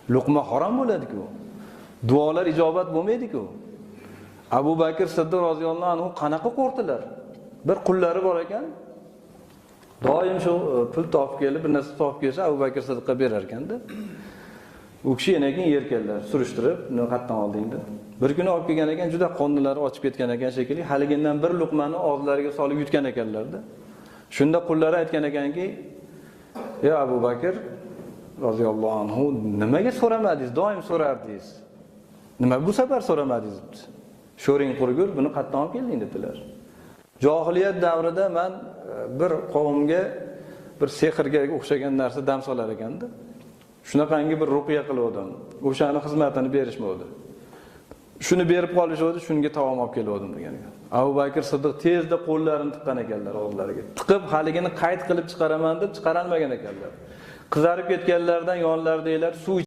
Luqma harom bo'ladi-ku. Duolar ijobat bo'lmaydi-ku. Abu Bakr Siddiq roziyallohu anhu qanaqa qo'rqdilar? Bir qullari bor ekan. Doim shu pul topib kelib, bir narsa topib kelsa Abu Bakr Siddiqqa berar ekanda. U kishi yana keyin yerkanlar, surishtirib, "Nima qatdan olding?" deb. Bir kuni olib kelgan ekan, juda qonlari ochib ketgan ekan shekilli, haligindan bir luqmani og'zlariga solib yutgan ekanlar-da. Shunda qullari aytgan ekanki, "Ey Abu Bakr roziyallohu anhu, nimaga so'ramadingiz? Doim so'rardingiz. Nima bu safar so'ramadingiz?" debdi. "Sho'ring qurgur, buni qatdan olib kelding" dedilar. Jahiliyat davrida men bir qavmga bir sehrga o'xshagan narsa dam solar ekanda. Shunaqangi bir ruqiya qildim. O'shani xizmatini berishmadi. Shuni berib qolishdi, shunga tavom olib keldim degan ekan. Abu Bakr Siddiq tezda qo'llarini tiqqan ekanlar og'zlariga. Tiqib haligini qayd qilib chiqaraman deb chiqarolmagan ekanlar. Qizarib ketganlardan yonlaridagilar suv